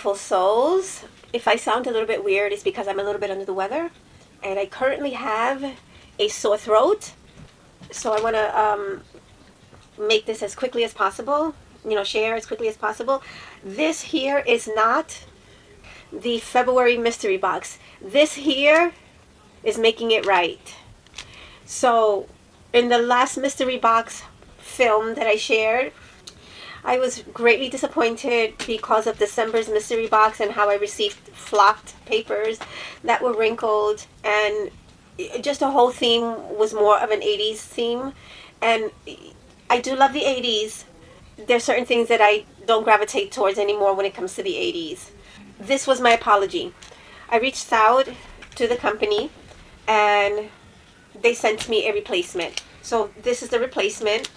beautiful souls. If I sound a little bit weird, it's because I'm a little bit under the weather, and I currently have a sore throat. So I want to make this as quickly as possible, share as quickly as possible. This here is not the February mystery box. This here is making it right. So in the last mystery box film that I shared, I was greatly disappointed because of December's mystery box and how I received flocked papers that were wrinkled, and just the whole theme was more of an 80s theme. And I do love the 80s. There's certain things that I don't gravitate towards anymore when it comes to the 80s. This was my apology. I reached out to the company and they sent me a replacement. So this is the replacement.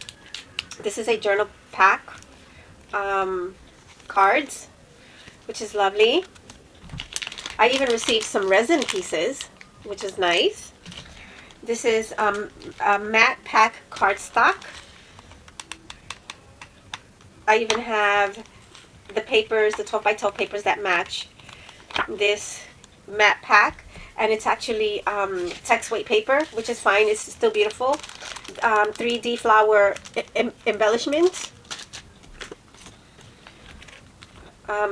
This is a journal pack. Cards, which is lovely. I even received some resin pieces, which is nice. This is a matte pack cardstock. I even have the papers, the 12 by 12 papers that match this matte pack, and it's actually text weight paper, which is fine. It's still beautiful. 3D flower embellishment.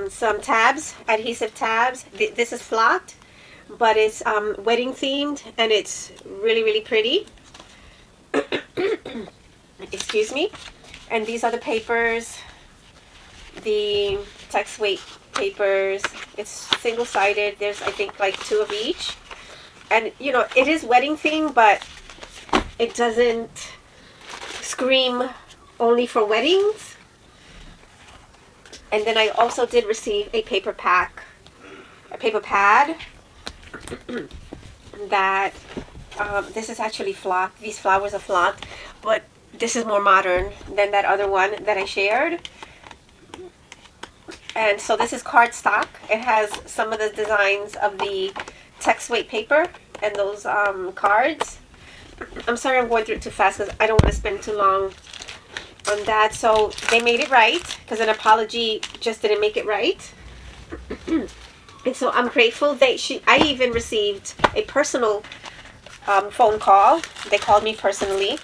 Some tabs, adhesive tabs. This is flocked, but it's wedding themed, and it's really, really pretty. Excuse me. And these are the papers, the text weight papers. It's single-sided. There's, I think, like 2 of each. And, it is wedding themed, but it doesn't scream only for weddings. And then I also did receive a paper pad that this is actually flocked. These flowers are flocked, but this is more modern than that other one that I shared. And so this is cardstock. It has some of the designs of the text weight paper and those cards. I'm sorry I'm going through it too fast because I don't want to spend too long on that. So they made it right, because an apology just didn't make it right. And so I'm grateful. I even received a personal phone call. They called me personally,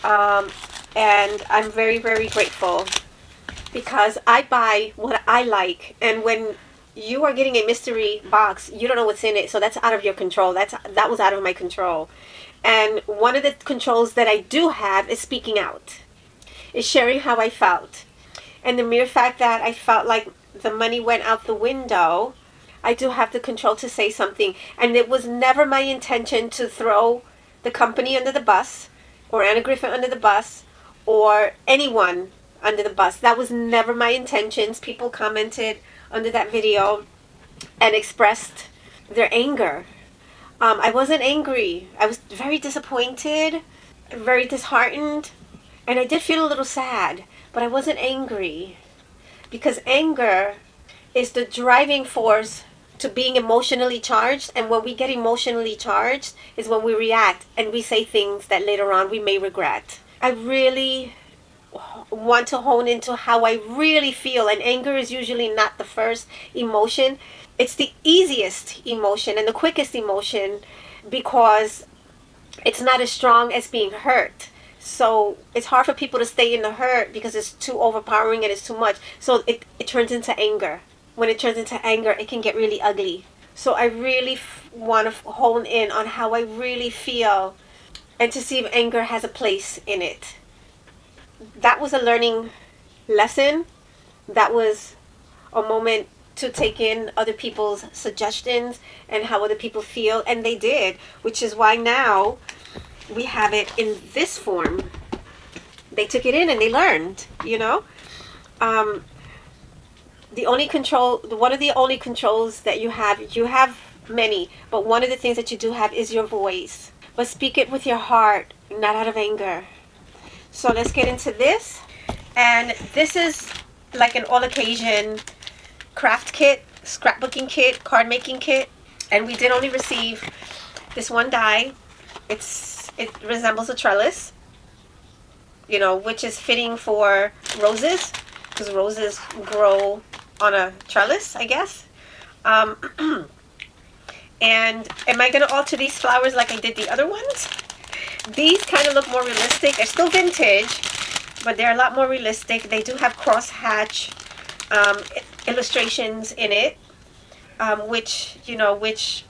and I'm very, very grateful, because I buy what I like. And when you are getting a mystery box, you don't know what's in it, so that's out of your control. That was out of my control. And one of the controls that I do have is speaking out, is sharing how I felt. And the mere fact that I felt like the money went out the window, I do have the control to say something. And it was never my intention to throw the company under the bus, or Anna Griffin under the bus, or anyone under the bus. That was never my intentions. People commented under that video and expressed their anger. I wasn't angry. I was very disappointed, very disheartened. And I did feel a little sad, but I wasn't angry, because anger is the driving force to being emotionally charged. And when we get emotionally charged is when we react and we say things that later on we may regret. I really want to hone into how I really feel, and anger is usually not the first emotion. It's the easiest emotion and the quickest emotion, because it's not as strong as being hurt. So it's hard for people to stay in the hurt because it's too overpowering and it's too much. So it turns into anger. When it turns into anger, it can get really ugly. So I really want to hone in on how I really feel, and to see if anger has a place in it. That was a learning lesson. That was a moment to take in other people's suggestions and how other people feel. And they did, which is why now we have it in this form. They took it in and they learned, the only control, one of the only controls that you have many, but one of the things that you do have is your voice. But speak it with your heart, not out of anger. So let's get into this. And this is like an all occasion craft kit, scrapbooking kit, card making kit. And we did only receive this one die. It resembles a trellis, which is fitting for roses, because roses grow on a trellis, I guess. Um, and am I going to alter these flowers like I did the other ones? These kind of look more realistic. They're still vintage, but they're a lot more realistic. They do have crosshatch illustrations in it, which, you know, which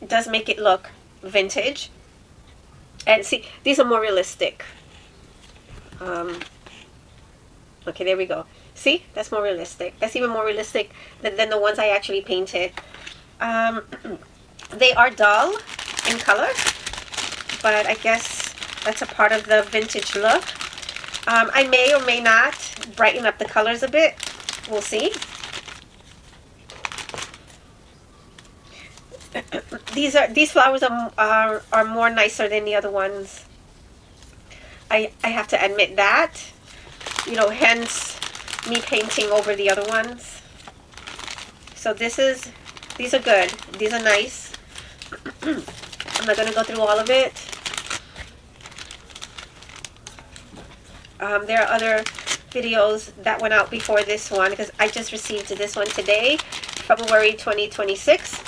does make it look vintage. And see, these are more realistic. Okay, there we go. See, that's more realistic. That's even more realistic than the ones I actually painted. They are dull in color, but I guess that's a part of the vintage look. I may or may not brighten up the colors a bit. We'll see. These flowers are more nicer than the other ones. I have to admit that. You know, hence me painting over the other ones. So these are good. These are nice. I'm not gonna go through all of it. There are other videos that went out before this one because I just received this one today, February 2026.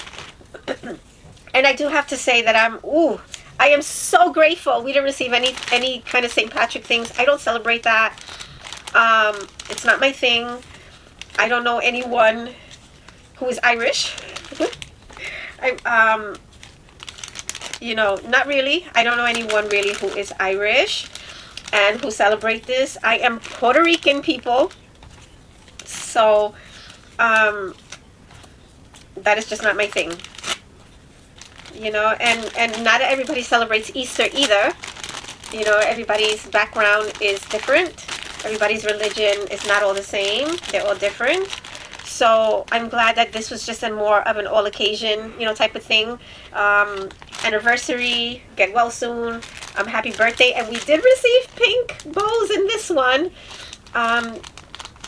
And I do have to say that I am so grateful we didn't receive any kind of St. Patrick things. I don't celebrate that. It's not my thing. I don't know anyone who is Irish. You know, not really. I don't know anyone really who is Irish and who celebrate this. I am Puerto Rican, people. So, that is just not my thing. You know, and not everybody celebrates Easter either. You know, everybody's background is different. Everybody's religion is not all the same. They're all different. So I'm glad that this was just a more of an all occasion, you know, type of thing. Anniversary, get well soon, happy birthday. And we did receive pink bows in this one,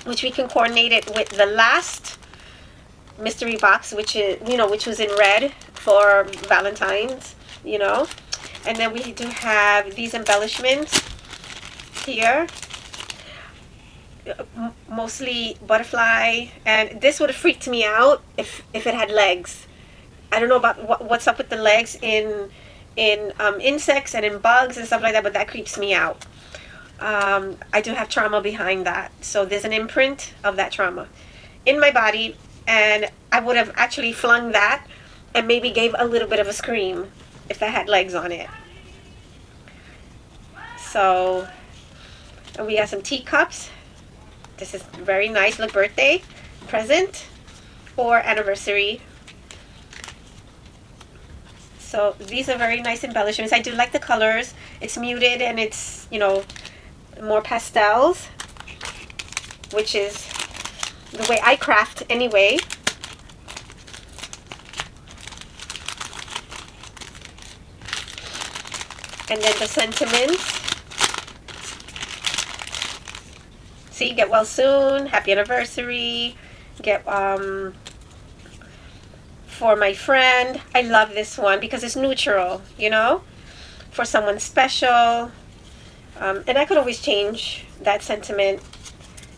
which we can coordinate it with the last mystery box, which is, you know, which was in red for Valentine's, you know. And then we do have these embellishments here, mostly butterfly, and this would have freaked me out if it had legs. I don't know about what's up with the legs in insects and in bugs and stuff like that, but that creeps me out. I do have trauma behind that, so there's an imprint of that trauma in my body, and I would have actually flung that and maybe gave a little bit of a scream if that had legs on it. So, and we got some teacups. This is very nice. Look, birthday, present, or anniversary. So these are very nice embellishments. I do like the colors. It's muted and it's, you know, more pastels, which is the way I craft anyway. And then the sentiments. See, get well soon, happy anniversary, get for my friend. I love this one because it's neutral, you know, for someone special. And I could always change that sentiment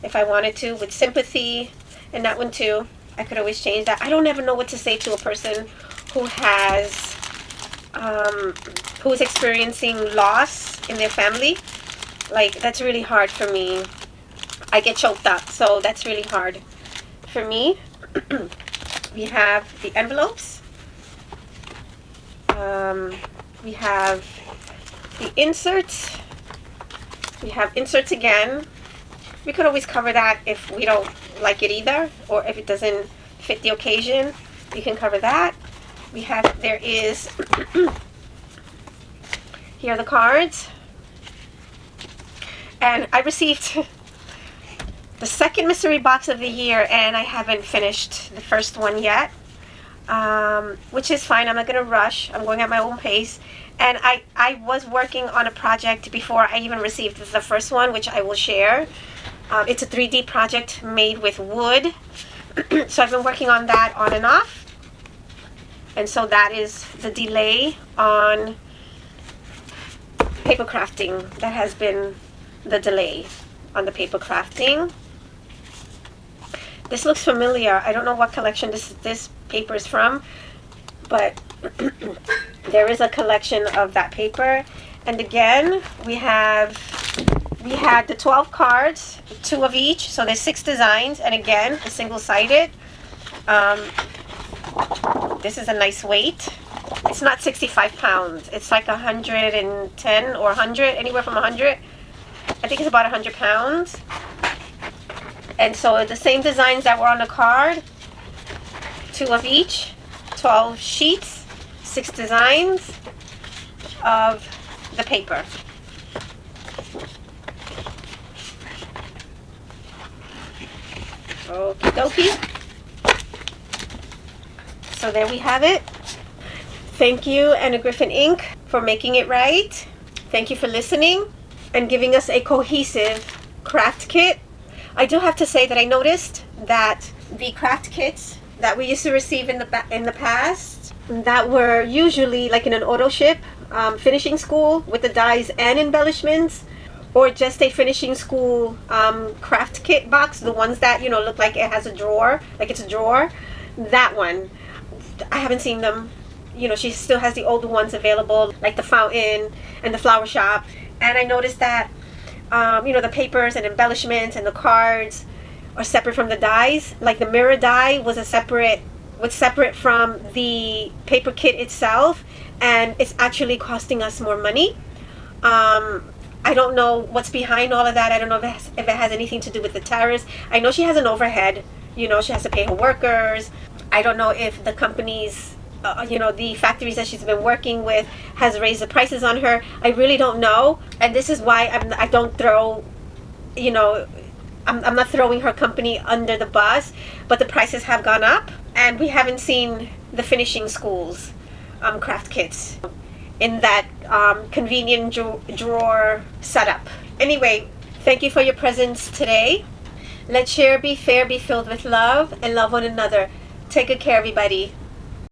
if I wanted to with sympathy, and that one too. I could always change that. I don't ever know what to say to a person who has who is experiencing loss in their family. Like, that's really hard for me. I get choked up, so that's really hard for me. We have the envelopes. We have the inserts. We have inserts again. We could always cover that if we don't like it either, or if it doesn't fit the occasion, we can cover that. We have, there is, here are the cards. And I received the second mystery box of the year, and I haven't finished the first one yet, which is fine. I'm not going to rush. I'm going at my own pace. And I was working on a project before I even received the first one, which I will share. It's a 3D project made with wood. So I've been working on that on and off. And so that is the delay on paper crafting. That has been the delay on the paper crafting. This looks familiar. I don't know what collection this paper is from, but there is a collection of that paper. And again, we had the 12 cards, 2 of each, so there's 6 designs, and again, a single-sided. This is a nice weight. It's not 65 pounds. It's like 110 or 100, anywhere from 100. I think it's about 100 pounds. And so the same designs that were on the card, 2 of each, 12 sheets, 6 designs of the paper. Okie dokie. So there we have it. Thank you, Anna Griffin Inc., for making it right. Thank you for listening and giving us a cohesive craft kit. I do have to say that I noticed that the craft kits that we used to receive in the past, that were usually like in an auto ship finishing school with the dies and embellishments, or just a finishing school craft kit box, the ones that, you know, look like it has a drawer, like it's a drawer. That one, I haven't seen them. You know, she still has the older ones available, like the fountain and the flower shop. And I noticed that, you know, the papers and embellishments and the cards are separate from the dies. Like the mirror die was separate from the paper kit itself, and it's actually costing us more money. I don't know what's behind all of that. I don't know if it has anything to do with the tariffs. I know she has an overhead. You know, she has to pay her workers. I don't know if the companies, you know, the factories that she's been working with has raised the prices on her. I really don't know. And this is why I don't throw, you know, I'm not throwing her company under the bus, but the prices have gone up, and we haven't seen the finishing schools craft kits in that convenient drawer setup. Anyway, thank you for your presence today. Let's share, be fair, be filled with love, and love one another. Take good care, everybody.